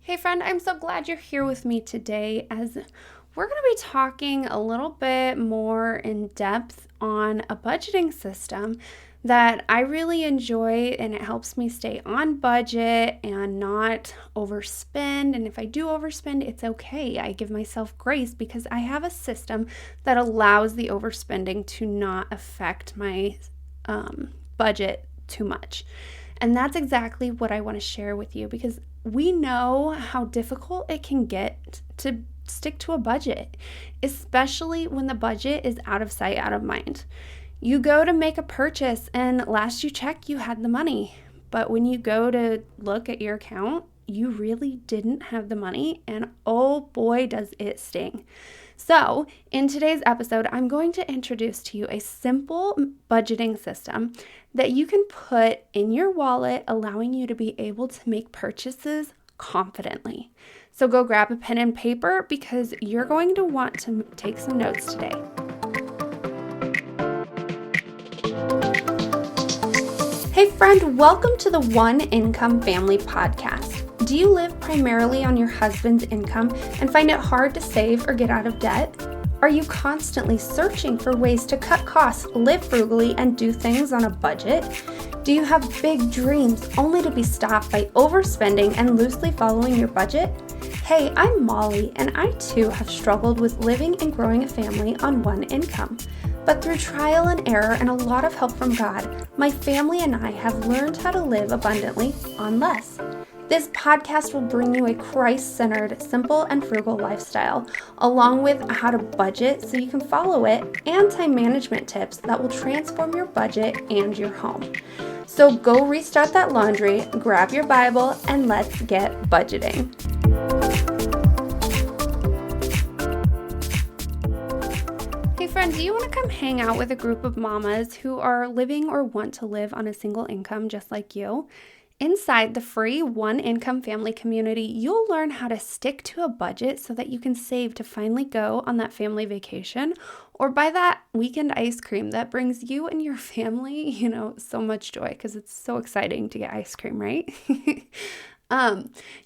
Hey friend, I'm so glad you're here with me today as we're going to be talking a little bit more in depth on a budgeting system that I really enjoy, and it helps me stay on budget and not overspend. And if I do overspend, it's okay. I give myself grace because I have a system that allows the overspending to not affect my budget too much. And that's exactly what I want to share with you because we know how difficult it can get to stick to a budget, especially when the budget is out of sight, out of mind. You go to make a purchase and last you check, you had the money. But when you go to look at your account, you really didn't have the money, and oh boy, does it sting. So, in today's episode, I'm going to introduce to you a simple budgeting system that you can put in your wallet, allowing you to be able to make purchases confidently. So go grab a pen and paper because you're going to want to take some notes today. Hey friend, welcome to the One Income Family Podcast. Do you live primarily on your husband's income and find it hard to save or get out of debt? Are you constantly searching for ways to cut costs, live frugally, and do things on a budget? Do you have big dreams only to be stopped by overspending and loosely following your budget? Hey, I'm Molly, and I too have struggled with living and growing a family on one income. But through trial and error and a lot of help from God, my family and I have learned how to live abundantly on less. This podcast will bring you a Christ-centered, simple, and frugal lifestyle, along with how to budget so you can follow it, and time management tips that will transform your budget and your home. So go restart that laundry, grab your Bible, and let's get budgeting. Hey friend, do you want to come hang out with a group of mamas who are living or want to live on a single income just like you? Inside the free One Income Family community, you'll learn how to stick to a budget so that you can save to finally go on that family vacation or buy that weekend ice cream that brings you and your family, so much joy because it's so exciting to get ice cream, right?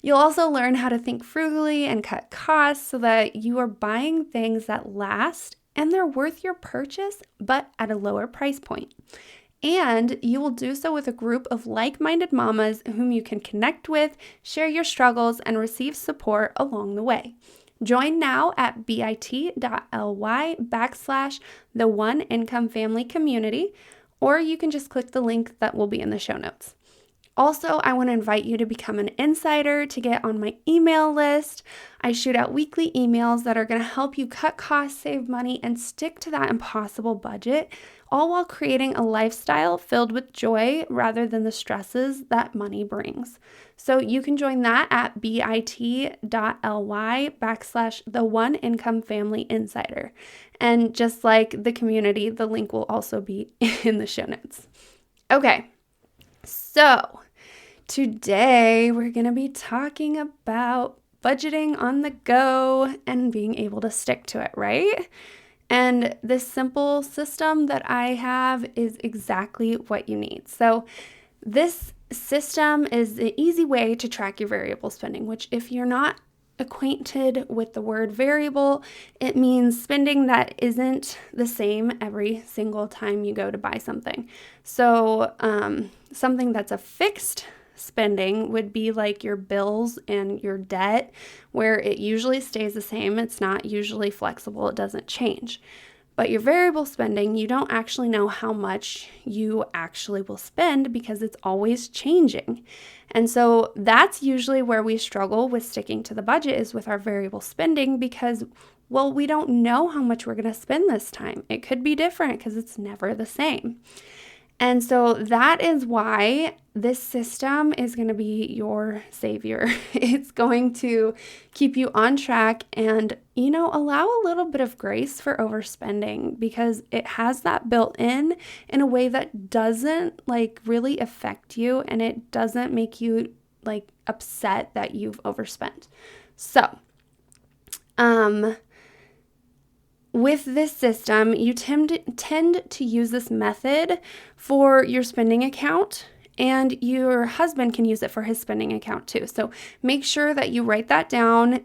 You'll also learn how to think frugally and cut costs so that you are buying things that last and they're worth your purchase, but at a lower price point. And you will do so with a group of like-minded mamas whom you can connect with, share your struggles, and receive support along the way. Join now at bit.ly/the One Income Family Community, or you can just click the link that will be in the show notes. Also, I want to invite you to become an insider to get on my email list. I shoot out weekly emails that are going to help you cut costs, save money, and stick to that impossible budget, all while creating a lifestyle filled with joy rather than the stresses that money brings. So you can join that at bit.ly/the One Income Family Insider. And just like the community, the link will also be in the show notes. Okay, so today we're going to be talking about budgeting on the go and being able to stick to it, right? And this simple system that I have is exactly what you need. So this system is the easy way to track your variable spending, which if you're not acquainted with the word variable, it means spending that isn't the same every single time you go to buy something. So something that's a fixed spending would be like your bills and your debt, where it usually stays the same. It's not usually flexible. It doesn't change. But your variable spending, you don't actually know how much you actually will spend because it's always changing. And so that's usually where we struggle with sticking to the budget, is with our variable spending because, well, we don't know how much we're going to spend this time. It could be different because it's never the same. And so that is why this system is going to be your savior. It's going to keep you on track and, allow a little bit of grace for overspending because it has that built in a way that doesn't really affect you, and it doesn't make you upset that you've overspent. So, with this system, you tend to use this method for your spending account And your husband can use it for his spending account too. So make sure that you write that down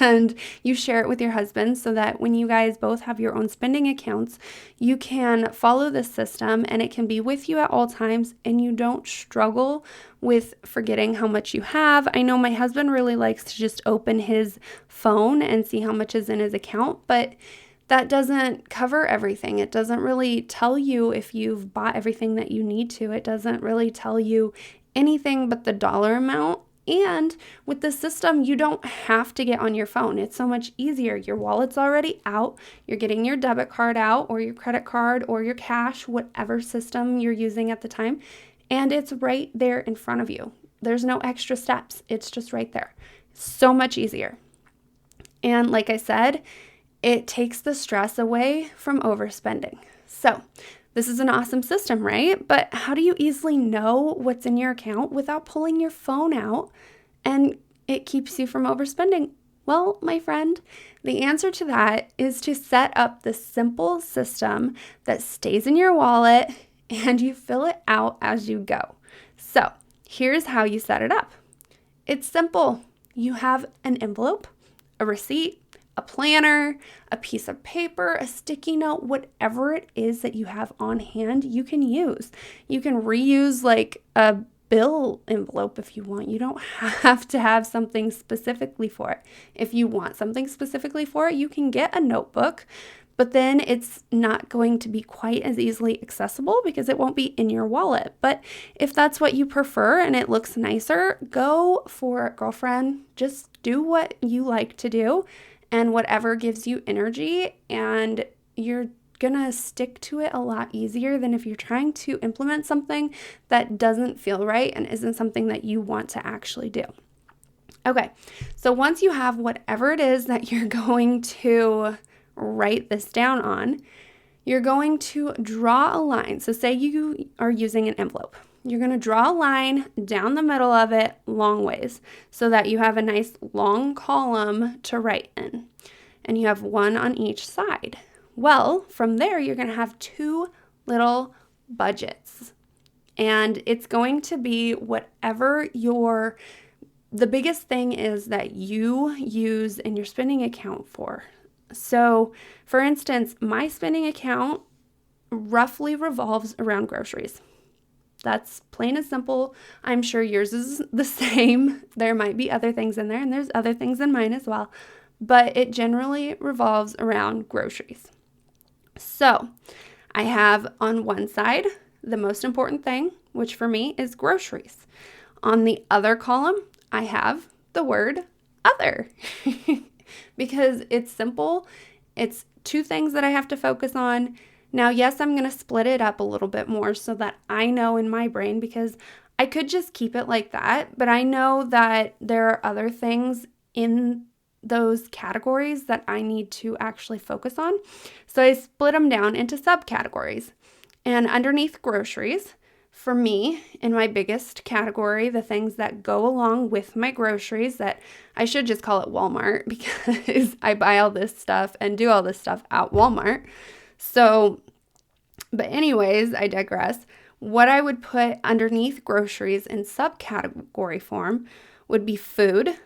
and you share it with your husband so that when you guys both have your own spending accounts, you can follow this system and it can be with you at all times and you don't struggle with forgetting how much you have. I know my husband really likes to just open his phone and see how much is in his account, but that doesn't cover everything. It doesn't really tell you if you've bought everything that you need to. It doesn't really tell you anything but the dollar amount. And with the system, you don't have to get on your phone. It's so much easier. Your wallet's already out. You're getting your debit card out or your credit card or your cash, whatever system you're using at the time. And it's right there in front of you. There's no extra steps. It's just right there. So much easier. And like I said, it takes the stress away from overspending. So this is an awesome system, right? But how do you easily know what's in your account without pulling your phone out and it keeps you from overspending? Well, my friend, the answer to that is to set up this simple system that stays in your wallet and you fill it out as you go. So here's how you set it up. It's simple. You have an envelope, a receipt, a planner, a piece of paper, a sticky note, whatever it is that you have on hand, you can use. You can reuse like a bill envelope if you want. You don't have to have something specifically for it. If you want something specifically for it, you can get a notebook, but then it's not going to be quite as easily accessible because it won't be in your wallet. But if that's what you prefer and it looks nicer, go for it, girlfriend. Just do what you like to do and whatever gives you energy, and you're gonna stick to it a lot easier than if you're trying to implement something that doesn't feel right and isn't something that you want to actually do. Okay, so once you have whatever it is that you're going to write this down on, you're going to draw a line. So say you are using an envelope. You're going to draw a line down the middle of it long ways so that you have a nice long column to write in. And you have one on each side. Well, from there, you're going to have two little budgets. And it's going to be whatever the biggest thing is that you use in your spending account for. So, for instance, my spending account roughly revolves around groceries. That's plain and simple. I'm sure yours is the same. There might be other things in there, and there's other things in mine as well. But it generally revolves around groceries. So I have on one side the most important thing, which for me is groceries. On the other column, I have the word other because it's simple. It's two things that I have to focus on. Now, yes, I'm going to split it up a little bit more so that I know in my brain, because I could just keep it like that, but I know that there are other things in those categories that I need to actually focus on. So I split them down into subcategories. And underneath groceries, for me, in my biggest category, the things that go along with my groceries, that I should just call it Walmart because I buy all this stuff and do all this stuff at Walmart. So, but anyways, I digress. What I would put underneath groceries in subcategory form would be food,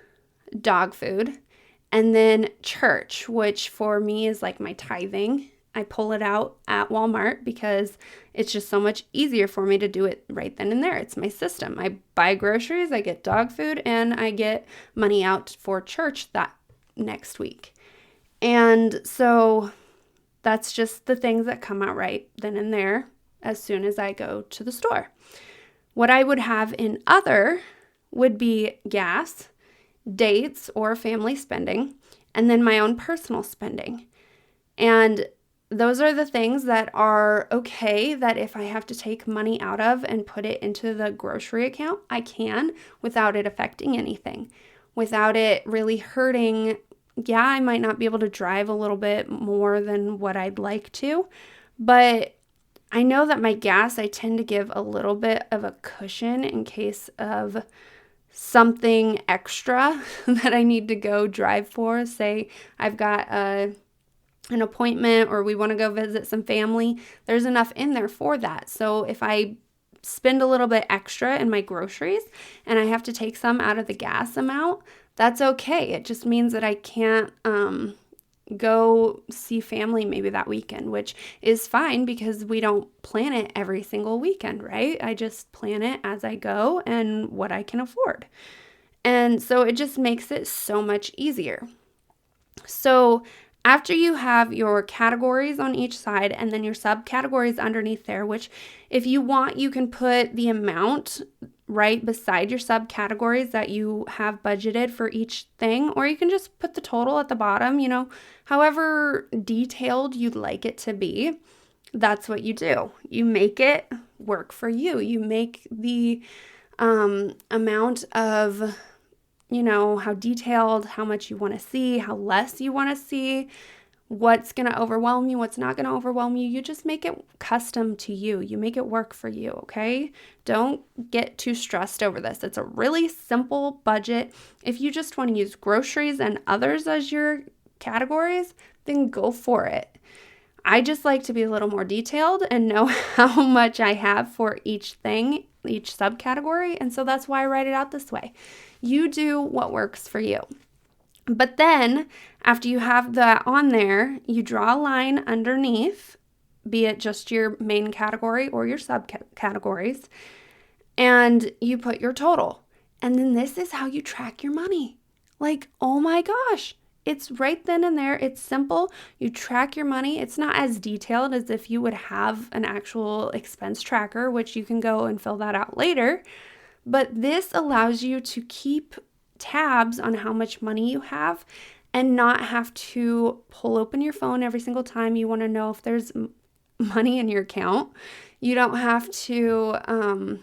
dog food, and then church, which for me is like my tithing. I pull it out at Walmart because it's just so much easier for me to do it right then and there. It's my system. I buy groceries, I get dog food, and I get money out for church that next week. And so that's just the things that come out right then and there as soon as I go to the store. What I would have in other would be gas, dates or family spending, and then my own personal spending. And those are the things that are okay that if I have to take money out of and put it into the grocery account, I can without it affecting anything, without it really hurting. Yeah, I might not be able to drive a little bit more than what I'd like to, but I know that my gas, I tend to give a little bit of a cushion in case of something extra that I need to go drive for. Say I've got an appointment or we want to go visit some family. There's enough in there for that. So if I spend a little bit extra in my groceries and I have to take some out of the gas amount, that's okay. It just means that I can't go see family maybe that weekend, which is fine because we don't plan it every single weekend, right? I just plan it as I go and what I can afford. And so it just makes it so much easier. So after you have your categories on each side and then your subcategories underneath there, which if you want, you can put the amount right beside your subcategories that you have budgeted for each thing, or you can just put the total at the bottom, however detailed you'd like it to be. That's what you do. You make it work for you. You make the amount of how detailed, how much you want to see, how less you want to see, what's going to overwhelm you, what's not going to overwhelm you. You just make it custom to you. You make it work for you, okay? Don't get too stressed over this. It's a really simple budget. If you just want to use groceries and others as your categories, then go for it. I just like to be a little more detailed and know how much I have for each thing, each subcategory, and so that's why I write it out this way. You do what works for you. But then, after you have that on there, you draw a line underneath, be it just your main category or your subcategories, and you put your total. And then this is how you track your money. Like, oh my gosh, it's right then and there. It's simple. You track your money. It's not as detailed as if you would have an actual expense tracker, which you can go and fill that out later. But this allows you to keep tabs on how much money you have and not have to pull open your phone every single time you want to know if there's money in your account. You don't have to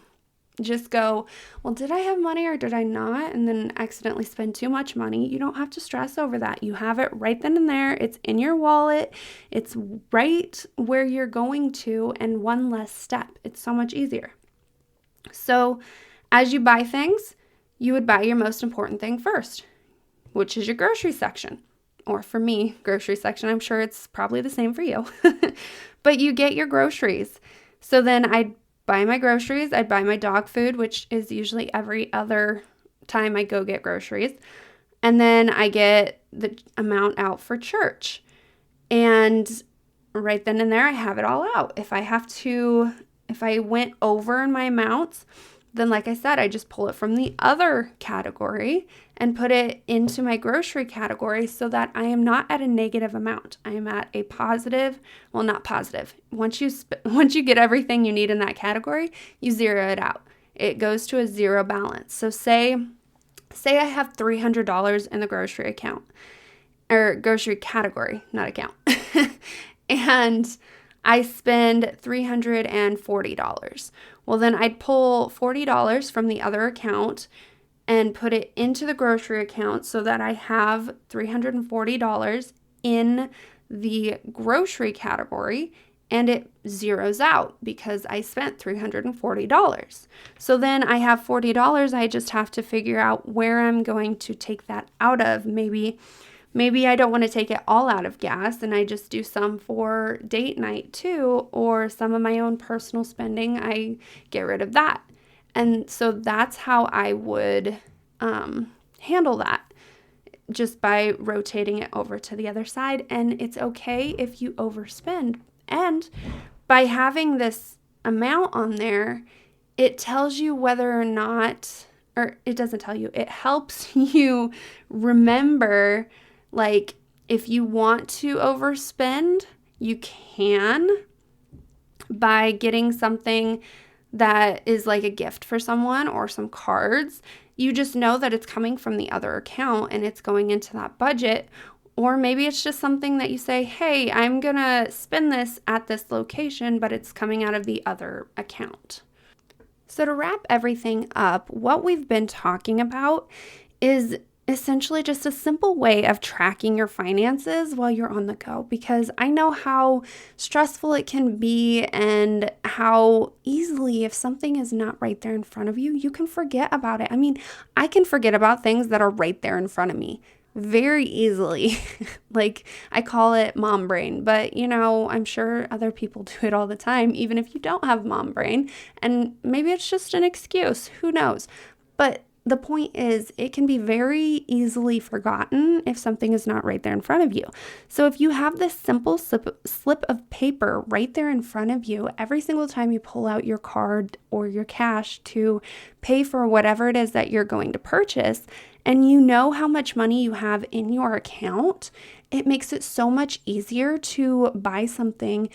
just go, well, did I have money or did I not? And then accidentally spend too much money. You don't have to stress over that. You have it right then and there. It's in your wallet. It's right where you're going to, and one less step. It's so much easier. So as you buy things, you would buy your most important thing first, which is your grocery section. Or for me, grocery section. I'm sure it's probably the same for you. But you get your groceries. So then I'd buy my groceries. I'd buy my dog food, which is usually every other time I go get groceries. And then I get the amount out for church. And right then and there, I have it all out. If I went over in my amounts, then like I said, I just pull it from the other category and put it into my grocery category so that I am not at a negative amount. I am at a positive, well, not positive. Once you get everything you need in that category, you zero it out. It goes to a zero balance. So say I have $300 in the grocery account, or grocery category, not account. And I spend $340. Well, then I'd pull $40 from the other account and put it into the grocery account so that I have $340 in the grocery category, and it zeroes out because I spent $340. So then I have $40. I just have to figure out where I'm going to take that out of. Maybe I don't want to take it all out of gas and I just do some for date night too, or some of my own personal spending, I get rid of that. And so that's how I would handle that, just by rotating it over to the other side. And it's okay if you overspend. And by having this amount on there, it tells you whether or not, or it doesn't tell you, it helps you remember, like, if you want to overspend, you can by getting something that is like a gift for someone or some cards. You just know that it's coming from the other account and it's going into that budget. Or maybe it's just something that you say, hey, I'm going to spend this at this location, but it's coming out of the other account. So to wrap everything up, what we've been talking about is essentially just a simple way of tracking your finances while you're on the go, because I know how stressful it can be and how easily, if something is not right there in front of you, you can forget about it. I mean, I can forget about things that are right there in front of me very easily. Like, I call it mom brain, but I'm sure other people do it all the time, even if you don't have mom brain. And maybe it's just an excuse. Who knows? But the point is, it can be very easily forgotten if something is not right there in front of you. So if you have this simple slip of paper right there in front of you, every single time you pull out your card or your cash to pay for whatever it is that you're going to purchase, and you know how much money you have in your account, it makes it so much easier to buy something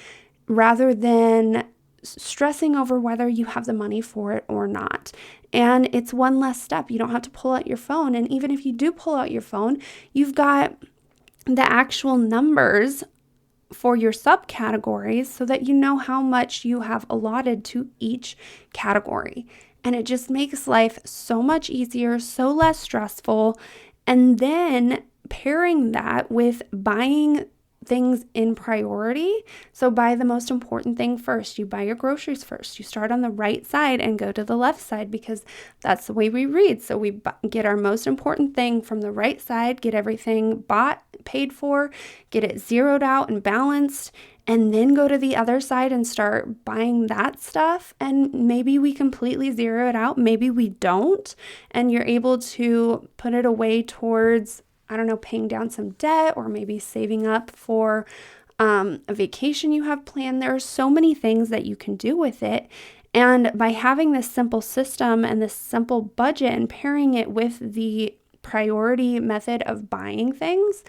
rather than stressing over whether you have the money for it or not. And it's one less step. You don't have to pull out your phone. And even if you do pull out your phone, you've got the actual numbers for your subcategories so that you know how much you have allotted to each category. And it just makes life so much easier, so less stressful. And then pairing that with buying things in priority. So buy the most important thing first. You buy your groceries first. You start on the right side and go to the left side because that's the way we read. So we get our most important thing from the right side, get everything bought, paid for, get it zeroed out and balanced, and then go to the other side and start buying that stuff. And maybe we completely zero it out. Maybe we don't. And you're able to put it away towards, paying down some debt or maybe saving up for a vacation you have planned. There are so many things that you can do with it. And by having this simple system and this simple budget and pairing it with the priority method of buying things,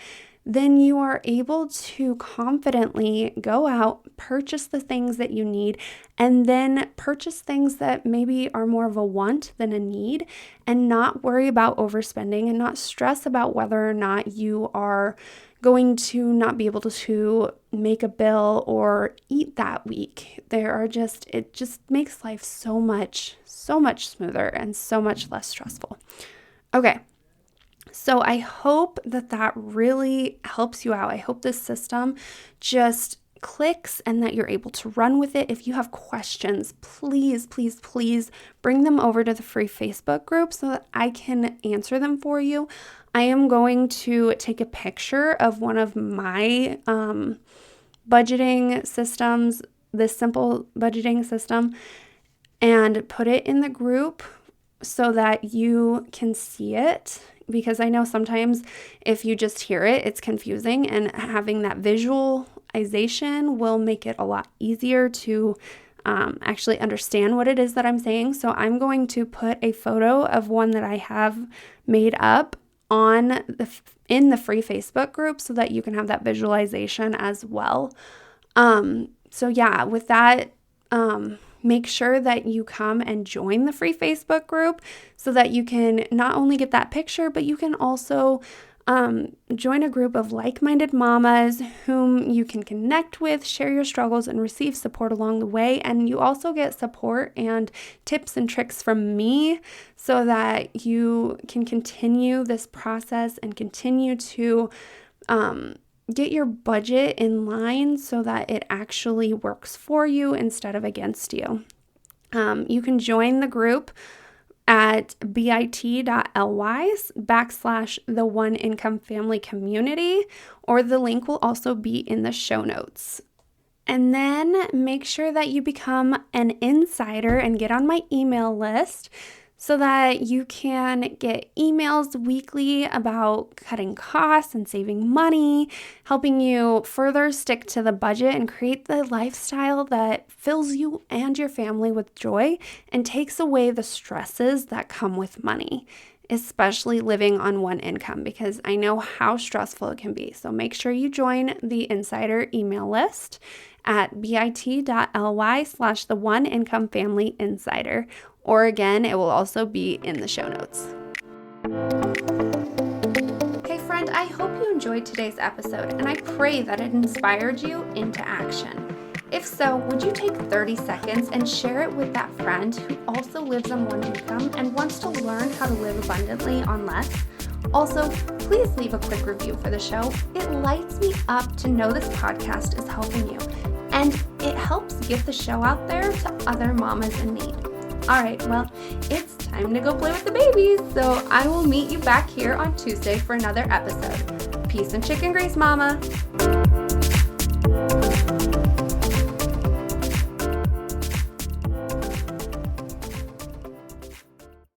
then you are able to confidently go out, purchase the things that you need, and then purchase things that maybe are more of a want than a need, and not worry about overspending and not stress about whether or not you are going to not be able to make a bill or eat that week. It just makes life so much smoother and so much less stressful. Okay. So I hope that really helps you out. I hope this system just clicks and that you're able to run with it. If you have questions, please bring them over to the free Facebook group so that I can answer them for you. I am going to take a picture of one of my budgeting systems, this simple budgeting system, and put it in the group so that you can see it. Because I know sometimes if you just hear it, it's confusing, and having that visualization will make it a lot easier to actually understand what it is that I'm saying. So I'm going to put a photo of one that I have made up in the free Facebook group so that you can have that visualization as well. So yeah, with that, make sure that you come and join the free Facebook group so that you can not only get that picture, but you can also join a group of like-minded mamas whom you can connect with, share your struggles, and receive support along the way. And you also get support and tips and tricks from me so that you can continue this process and continue to get your budget in line so that it actually works for you instead of against you. You can join the group at bit.ly/the One Income Family Community, or the link will also be in the show notes. And then make sure that you become an insider and get on my email list so that you can get emails weekly about cutting costs and saving money, helping you further stick to the budget and create the lifestyle that fills you and your family with joy and takes away the stresses that come with money, especially living on one income, because I know how stressful it can be. So make sure you join the insider email list at bit.ly/the One Income Family Insider. Or again, it will also be in the show notes. Hey friend, I hope you enjoyed today's episode, and I pray that it inspired you into action. If so, would you take 30 seconds and share it with that friend who also lives on one income and wants to learn how to live abundantly on less? Also, please leave a quick review for the show. It lights me up to know this podcast is helping you, and it helps get the show out there to other mamas in need. All right, well, it's time to go play with the babies. So I will meet you back here on Tuesday for another episode. Peace and chicken grease, Mama.